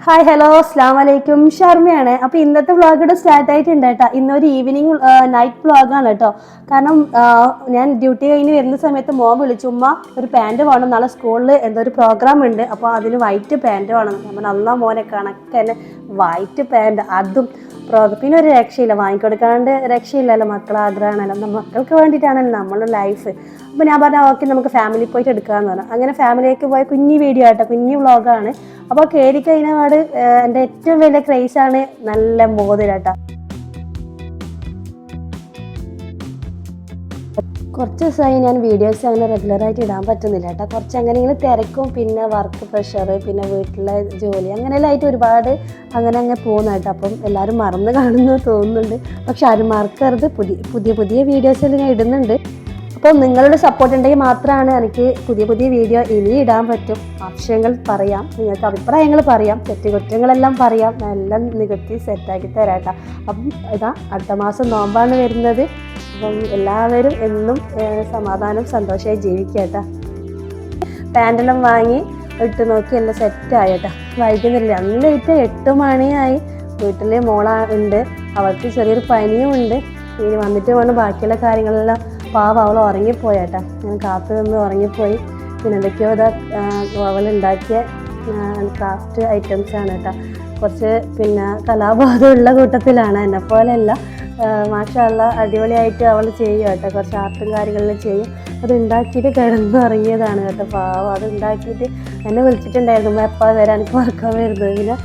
Hi hello അസ്സാം വലൈക്കും ഷർമിയാണ്. അപ്പോൾ ഇന്നത്തെ വ്ളോഗ് സ്റ്റാർട്ട് ആയിട്ടുണ്ട് കേട്ടോ. ഇന്നൊരു ഈവനിങ് നൈറ്റ് വ്ളോഗാണ് കേട്ടോ. കാരണം ഞാൻ ഡ്യൂട്ടി കഴിഞ്ഞ് വരുന്ന സമയത്ത് മോൻ വിളിച്ചു, ഉമ്മ ഒരു പാൻറ് വേണം, നാളെ സ്കൂളിൽ എന്തോ ഒരു പ്രോഗ്രാം ഉണ്ട്, അപ്പോൾ അതിന് വൈറ്റ് പാൻറ് വേണം. നമ്മൾ നല്ല മോനെ കണക്കന്നെ വൈറ്റ് പാൻറ്, അതും പിന്നെ ഒരു രക്ഷയില്ല, വാങ്ങിക്കൊടുക്കാണ്ട് രക്ഷയില്ലല്ലോ, മക്കളെ ആഗ്രഹമാണല്ലോ, മക്കൾക്ക് വേണ്ടിയിട്ടാണല്ലോ നമ്മുടെ ലൈഫ്. അപ്പോൾ ഞാൻ പറഞ്ഞാൽ ഓക്കെ നമുക്ക് ഫാമിലി പോയിട്ട് എടുക്കാമെന്ന് പറഞ്ഞു. അങ്ങനെ ഫാമിലിയിലേക്ക് പോയ കുഞ്ഞു വീഡിയോ ആട്ടോ, കുഞ്ഞു വ്ളോഗാണ്. അപ്പോൾ കയറി കഴിഞ്ഞപാട് എൻ്റെ ഏറ്റവും വലിയ ക്രേസാണ് നല്ല മോതിരം. കുറച്ച് ദിവസമായി ഞാൻ വീഡിയോസ് അങ്ങനെ റെഗുലറായിട്ട് ഇടാൻ പറ്റുന്നില്ല കേട്ടോ. കുറച്ച് അങ്ങനെ ഇങ്ങനെ തിരക്കും, പിന്നെ വർക്ക് പ്രഷർ, പിന്നെ വീട്ടിലെ ജോലി, അങ്ങനെയെല്ലാം ആയിട്ട് ഒരുപാട് അങ്ങനെ പോകുന്ന കേട്ടോ. അപ്പം എല്ലാവരും മറന്ന് കാണുന്നു തോന്നുന്നുണ്ട്. പക്ഷെ ആരും മറക്കരുത്, പുതിയ വീഡിയോസിൽ ഞാൻ ഇടുന്നുണ്ട്. അപ്പോൾ നിങ്ങളുടെ സപ്പോർട്ട് ഉണ്ടെങ്കിൽ മാത്രമാണ് എനിക്ക് പുതിയ വീഡിയോ ഇനി ഇടാൻ പറ്റും. ആവശ്യങ്ങൾ പറയാം, നിങ്ങൾക്ക് അഭിപ്രായങ്ങൾ പറയാം, തെറ്റുകുറ്റങ്ങളെല്ലാം പറയാം, എല്ലാം നികത്തി സെറ്റാക്കി തരാം കേട്ടോ. അപ്പം ഇതാ അടുത്ത മാസം നോമ്പാണ് വരുന്നത്. അപ്പം എല്ലാവരും എന്നും സമാധാനം സന്തോഷമായി ജീവിക്കുക കേട്ടോ. പാൻറ്റെല്ലാം വാങ്ങി ഇട്ട് നോക്കി എല്ലാം സെറ്റായി കേട്ടോ. വൈകുന്നില്ല, അന്ന് ലേറ്റ് 8 മണിയായി. വീട്ടിൽ ഉണ്ട്, അവൾക്ക് ചെറിയൊരു പനിയും ഉണ്ട്. ഇനി വന്നിട്ട് വേണം ബാക്കിയുള്ള കാര്യങ്ങളെല്ലാം. പാവം അവൾ ഉറങ്ങിപ്പോയേട്ടാ, ഞാൻ കാത്തു നിന്ന് ഉറങ്ങിപ്പോയി. പിന്നെ എന്തൊക്കെയോ അവളുണ്ടാക്കിയ ക്രാഫ്റ്റ് ഐറ്റംസാണ് കേട്ടോ. കുറച്ച് പിന്നെ കലാബോധമുള്ള കൂട്ടത്തിലാണ്, എന്നെ പോലെയല്ല. മാഷാഅല്ലാ അടിപൊളിയായിട്ട് അവൾ ചെയ്യും കേട്ടോ. കുറച്ച് ആർട്ടും കാര്യങ്ങളിലും ചെയ്യും. അത് ഉണ്ടാക്കിയിട്ട് കിടന്നുറങ്ങിയതാണ് കേട്ടോ. പാവം അത് ഉണ്ടാക്കിയിട്ട് എന്നെ വിളിച്ചിട്ടുണ്ടായിരുന്നു, എപ്പോൾ വരാൻ, എനിക്ക് മറക്കാൻ വരുന്നത്. പിന്നെ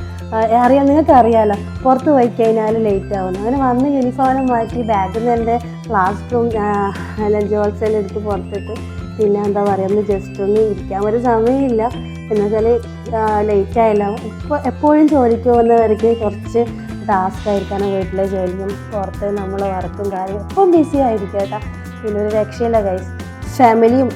അറിയാം, നിങ്ങൾക്ക് അറിയാമല്ലോ, പുറത്ത് പോയി കഴിഞ്ഞാൽ ലേറ്റ് ആവുന്നു. അങ്ങനെ വന്ന് യൂണിഫോം മാറ്റി ബാഗിൽ നിന്ന് എൻ്റെ ഫ്ലാസ്കും ലഞ്ച് ബോക്സെല്ലാം എടുത്ത് പുറത്തിട്ട്, പിന്നെ എന്താ പറയുക, ഒന്ന് ജസ്റ്റ് ഒന്ന് ഇരിക്കാൻ ഒരു സമയമില്ല. എന്നുവെച്ചാൽ ലേറ്റ് ആയല്ലോ. എപ്പോഴും ജോലിക്ക് പോകുന്നവർക്ക് കുറച്ച് ടാസ്ക് ആയിരിക്കാനും, വീട്ടിലെ ജോലിയും പുറത്ത് നമ്മൾ വർക്കും കാര്യവും എപ്പം ബിസി ആയിരിക്കും കേട്ടോ. പിന്നെ ഒരു രക്ഷയില്ല ഗൈസ്. ഫാമിലിയും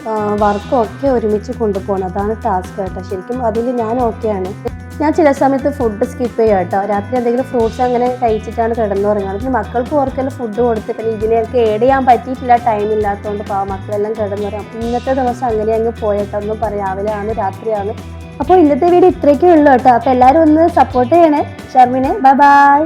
വർക്കും ഒക്കെ ഒരുമിച്ച് കൊണ്ടുപോകണം, അതാണ് ടാസ്ക് കേട്ടോ. ശരിക്കും അതിൽ ഞാൻ ഓക്കെയാണ്. ഞാൻ ചില സമയത്ത് ഫുഡ് സ്കിപ്പ് ചെയ്യും കേട്ടോ. രാത്രി എന്തെങ്കിലും ഫ്രൂട്ട്സ് അങ്ങനെ കഴിച്ചിട്ടാണ് കിടന്നുറങ്ങുന്നത്. പിന്നെ മക്കൾക്ക് ഓർക്കെല്ലാം ഫുഡ് കൊടുത്ത്, പിന്നെ ഇതിനെയൊക്കെ ഏഡ് ചെയ്യാൻ പറ്റിയിട്ടില്ല, ടൈം ഇല്ലാത്തതുകൊണ്ട് മക്കളെല്ലാം കിടന്നുറങ്ങും. ഇന്നത്തെ ദിവസം അങ്ങനെ അങ്ങ് പോയിട്ടോ, ഒന്നും പറയാം, രാവിലെയാണ് രാത്രിയാണ്. അപ്പോൾ ഇന്നത്തെ വീഡിയോ ഇത്രയൊക്കെ ഉള്ളൂ കേട്ടോ. അപ്പോൾ എല്ലാവരും ഒന്ന് സപ്പോർട്ട് ചെയ്യണേ ഷർമിനെ. Bye bye.